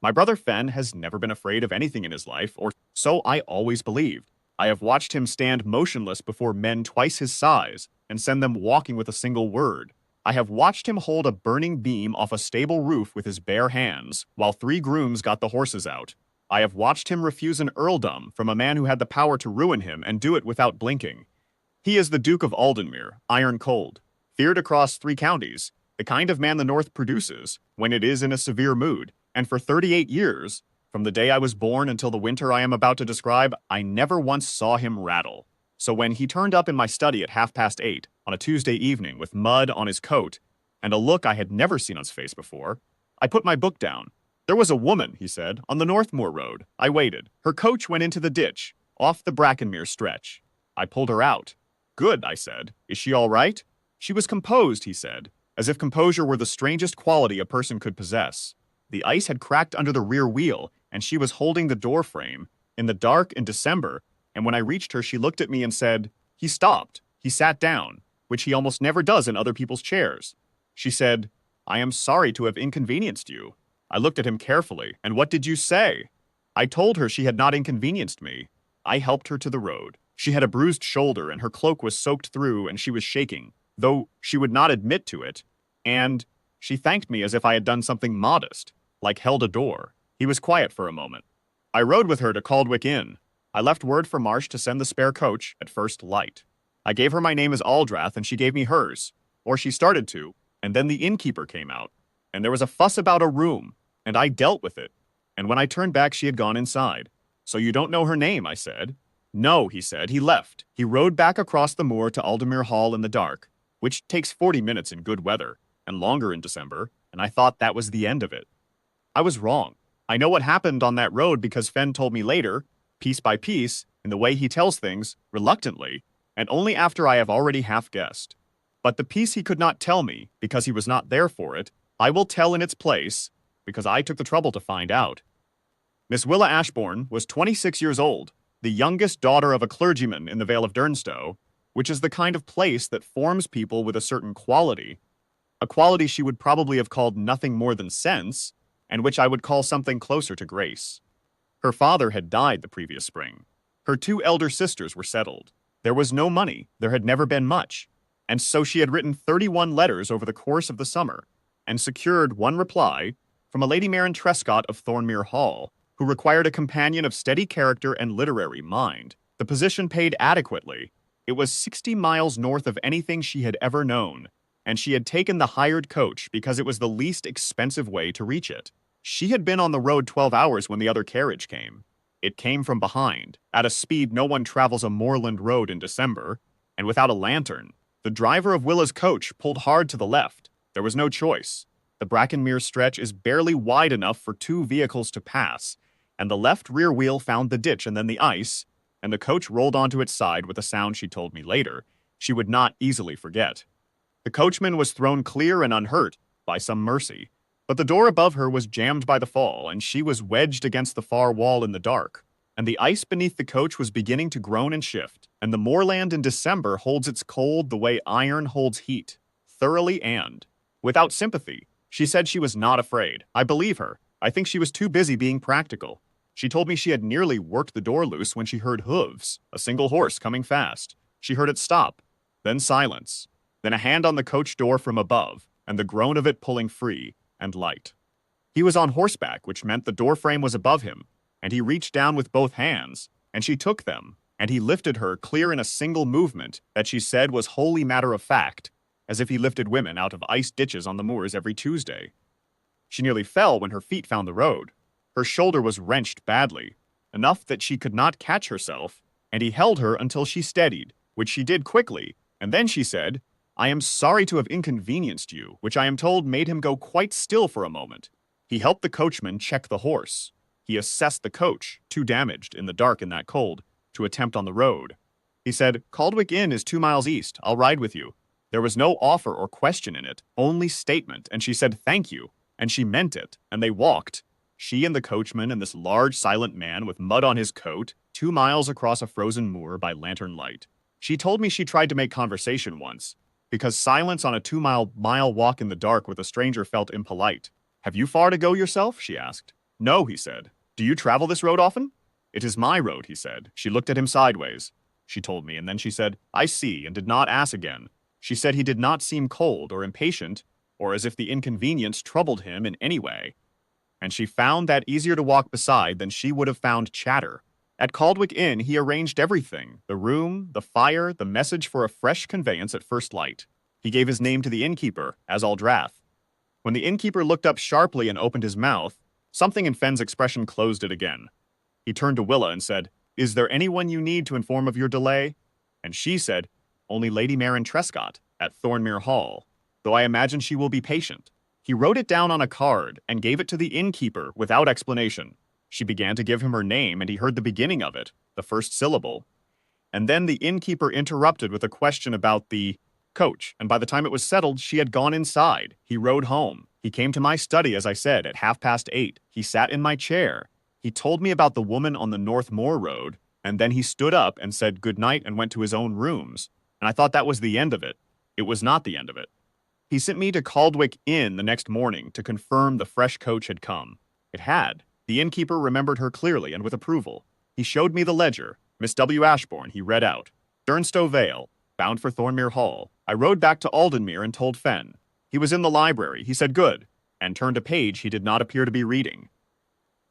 My brother Fen has never been afraid of anything in his life, or so I always believed. I have watched him stand motionless before men twice his size and send them walking with a single word. I have watched him hold a burning beam off a stable roof with his bare hands, while 3 grooms got the horses out. I have watched him refuse an earldom from a man who had the power to ruin him and do it without blinking. He is the Duke of Aldenmere, iron cold, feared across 3 counties, the kind of man the North produces when it is in a severe mood, and for 38 years, from the day I was born until the winter I am about to describe, I never once saw him rattle. So when he turned up in my study at 8:30 on a Tuesday evening with mud on his coat and a look I had never seen on his face before, I put my book down. There was a woman, he said, on the Northmoor Road. I waited. Her coach went into the ditch, off the Brackenmere stretch. I pulled her out. Good, I said. Is she all right? She was composed, he said, as if composure were the strangest quality a person could possess. The ice had cracked under the rear wheel, and she was holding the door frame, in the dark in December, and when I reached her, she looked at me and said, "He stopped. He sat down," which he almost never does in other people's chairs. She said, "I am sorry to have inconvenienced you." I looked at him carefully, and what did you say? I told her she had not inconvenienced me. I helped her to the road. She had a bruised shoulder, and her cloak was soaked through, and she was shaking, though she would not admit to it, and she thanked me as if I had done something modest, like held a door. He was quiet for a moment. I rode with her to Caldwick Inn. I left word for Marsh to send the spare coach at first light. I gave her my name as Aldrath, and she gave me hers, or she started to, and then the innkeeper came out, and there was a fuss about a room, and I dealt with it, and when I turned back she had gone inside. "So you don't know her name," I said. "No," he said. He left. He rode back across the moor to Aldenmere Hall in the dark, which takes 40 minutes in good weather, and longer in December, and I thought that was the end of it. I was wrong. I know what happened on that road because Fen told me later, piece by piece, in the way he tells things, reluctantly, and only after I have already half guessed. But the piece he could not tell me, because he was not there for it, I will tell in its place, because I took the trouble to find out. Miss Willa Ashbourne was 26 years old, the youngest daughter of a clergyman in the Vale of Durnstow, which is the kind of place that forms people with a certain quality, a quality she would probably have called nothing more than sense, and which I would call something closer to grace. Her father had died the previous spring. Her 2 elder sisters were settled. There was no money, there had never been much, and so she had written 31 letters over the course of the summer, and secured one reply from a Lady Maren Trescott of Thornmere Hall, who required a companion of steady character and literary mind. The position paid adequately. It was 60 miles north of anything she had ever known, and she had taken the hired coach because it was the least expensive way to reach it. She had been on the road 12 hours when the other carriage came. It came from behind, at a speed no one travels a moorland road in December, and without a lantern. The driver of Willa's coach pulled hard to the left. There was no choice. The Brackenmere stretch is barely wide enough for 2 vehicles to pass, and the left rear wheel found the ditch and then the ice, and the coach rolled onto its side with a sound she told me later she would not easily forget. The coachman was thrown clear and unhurt, by some mercy, but the door above her was jammed by the fall, and she was wedged against the far wall in the dark, and the ice beneath the coach was beginning to groan and shift, and the moorland in December holds its cold the way iron holds heat, thoroughly and without sympathy. She said she was not afraid. I believe her. I think she was too busy being practical. She told me she had nearly worked the door loose when she heard hooves, a single horse coming fast. She heard it stop, then silence, then a hand on the coach door from above, and the groan of it pulling free, and light. He was on horseback, which meant the door frame was above him, and he reached down with both hands, and she took them, and he lifted her clear in a single movement that she said was wholly matter of fact, as if he lifted women out of ice ditches on the moors every Tuesday. She nearly fell when her feet found the road. Her shoulder was wrenched badly, enough that she could not catch herself, and he held her until she steadied, which she did quickly, and then she said, "I am sorry to have inconvenienced you," which I am told made him go quite still for a moment. He helped the coachman check the horse. He assessed the coach, too damaged in the dark in that cold, to attempt on the road. He said, "Caldwick Inn is 2 miles east. I'll ride with you." There was no offer or question in it, only statement, and she said, "Thank you," and she meant it, and they walked, she and the coachman and this large silent man with mud on his coat, 2 miles across a frozen moor by lantern light. She told me she tried to make conversation once, because silence on a 2-mile walk in the dark with a stranger felt impolite. "Have you far to go yourself?" she asked. No, he said. Do you travel this road often? It is my road, he said. She looked at him sideways. She told me, and then she said, I see, and did not ask again. She said he did not seem cold or impatient, or as if the inconvenience troubled him in any way. And she found that easier to walk beside than she would have found chatter. At Caldwick Inn, he arranged everything, the room, the fire, the message for a fresh conveyance at first light. He gave his name to the innkeeper, as Aldrath. When the innkeeper looked up sharply and opened his mouth, something in Fenn's expression closed it again. He turned to Willa and said, Is there anyone you need to inform of your delay? And she said, Only Lady Maren Trescott, at Thornmere Hall, though I imagine she will be patient. He wrote it down on a card and gave it to the innkeeper without explanation. She began to give him her name, and he heard the beginning of it, the first syllable. And then the innkeeper interrupted with a question about the coach, and by the time it was settled, she had gone inside. He rode home. He came to my study, as I said, at 8:30. He sat in my chair. He told me about the woman on the North Moor Road, and then he stood up and said good night and went to his own rooms. And I thought that was the end of it. It was not the end of it. He sent me to Caldwick Inn the next morning to confirm the fresh coach had come. It had. The innkeeper remembered her clearly and with approval. He showed me the ledger. Miss W. Ashbourne, he read out. Durnstow Vale, bound for Thornmere Hall. I rode back to Aldenmere and told Fenn. He was in the library. He said good, and turned a page he did not appear to be reading.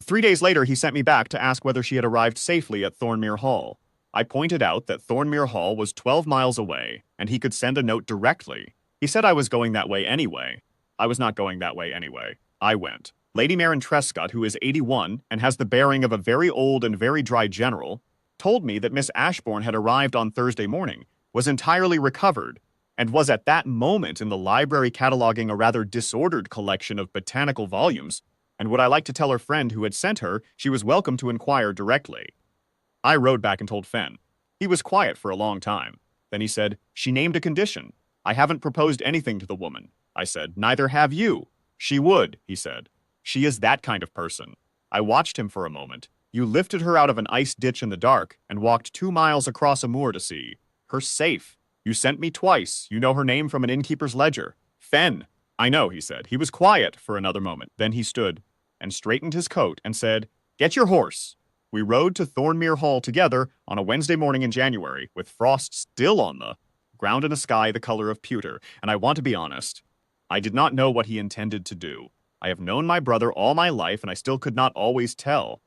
3 days later, he sent me back to ask whether she had arrived safely at Thornmere Hall. I pointed out that Thornmere Hall was 12 miles away, and he could send a note directly. He said I was going that way anyway. I was not going that way anyway. I went. Lady Maren Trescott, who is 81 and has the bearing of a very old and very dry general, told me that Miss Ashbourne had arrived on Thursday morning, was entirely recovered, and was at that moment in the library cataloging a rather disordered collection of botanical volumes, and would I like to tell her friend who had sent her she was welcome to inquire directly. I rode back and told Fenn. He was quiet for a long time. Then he said, She named a condition. I haven't proposed anything to the woman. I said, Neither have you. She would, he said. She is that kind of person. I watched him for a moment. You lifted her out of an ice ditch in the dark and walked 2 miles across a moor to see her safe. You sent me twice. You know her name from an innkeeper's ledger. Fenn. I know, he said. He was quiet for another moment. Then he stood and straightened his coat and said, Get your horse. We rode to Thornmere Hall together on a Wednesday morning in January, with frost still on the ground and a sky the color of pewter, and I want to be honest. I did not know what he intended to do. I have known my brother all my life, and I still could not always tell.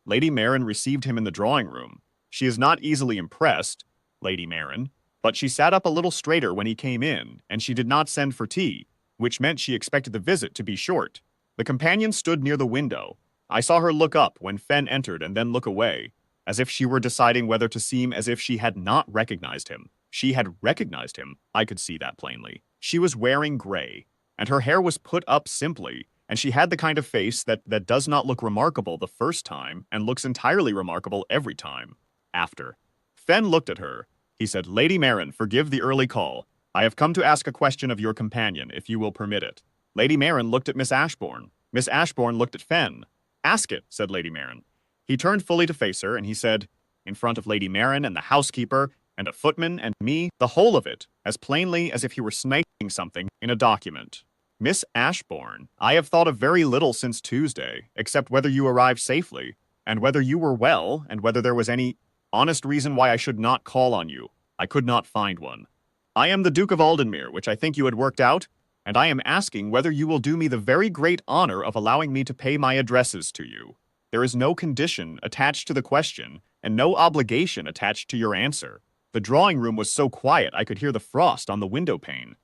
Lady Maren received him in the drawing room. She is not easily impressed, Lady Maren, but she sat up a little straighter when he came in, and she did not send for tea, which meant she expected the visit to be short. The companion stood near the window. I saw her look up when Fenn entered and then look away, as if she were deciding whether to seem as if she had not recognized him. She had recognized him. I could see that plainly. She was wearing gray, and her hair was put up simply, and she had the kind of face that does not look remarkable the first time and looks entirely remarkable every time after. Fenn looked at her. He said, Lady Maren, forgive the early call. I have come to ask a question of your companion, if you will permit it. Lady Maren looked at Miss Ashbourne. Miss Ashbourne looked at Fenn. Ask it, said Lady Maren. He turned fully to face her, and he said, in front of Lady Maren and the housekeeper, and a footman and me, the whole of it, as plainly as if he were sniping something in a document. Miss Ashbourne, I have thought of very little since Tuesday, except whether you arrived safely, and whether you were well, and whether there was any honest reason why I should not call on you. I could not find one. I am the Duke of Aldenmere, which I think you had worked out, and I am asking whether you will do me the very great honor of allowing me to pay my addresses to you. There is no condition attached to the question, and no obligation attached to your answer. The drawing room was so quiet I could hear the frost on the window pane.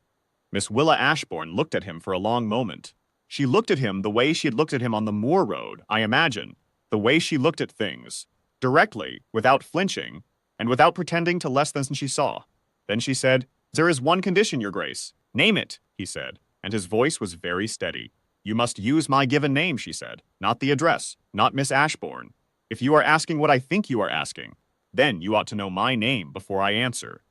Miss Willa Ashbourne looked at him for a long moment. She looked at him the way she had looked at him on the moor road, I imagine, the way she looked at things, directly, without flinching, and without pretending to less than she saw. Then she said, There is one condition, your grace. Name it, he said, and his voice was very steady. You must use my given name, she said, not the address, not Miss Ashbourne. If you are asking what I think you are asking, then you ought to know my name before I answer.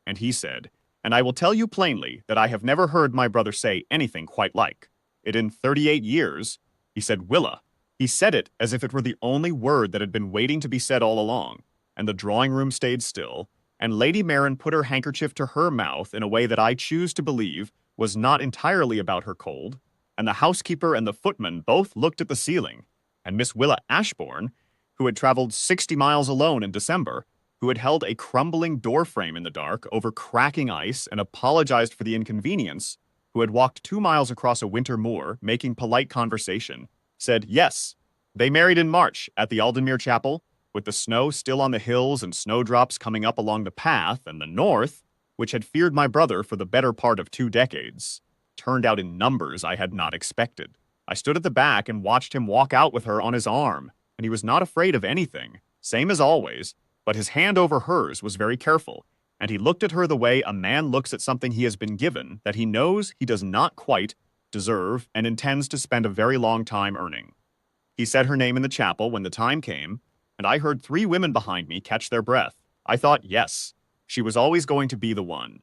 And he said, And I will tell you plainly that I have never heard my brother say anything quite like it in 38 years. He said, Willa. He said it as if it were the only word that had been waiting to be said all along, and the drawing room stayed still, and Lady Maren put her handkerchief to her mouth in a way that I choose to believe was not entirely about her cold, and the housekeeper and the footman both looked at the ceiling, and Miss Willa Ashbourne, who had traveled 60 miles alone in December, who had held a crumbling doorframe in the dark over cracking ice and apologized for the inconvenience, who had walked 2 miles across a winter moor, making polite conversation, said yes, they married in March at the Aldenmere chapel, with the snow still on the hills and snowdrops coming up along the path, and the north, which had feared my brother for the better part of 2 decades, turned out in numbers I had not expected. I stood at the back and watched him walk out with her on his arm, and he was not afraid of anything, same as always, but his hand over hers was very careful, and he looked at her the way a man looks at something he has been given that he knows he does not quite deserve and intends to spend a very long time earning. He said her name in the chapel when the time came, and I heard 3 women behind me catch their breath. I thought, yes, she was always going to be the one.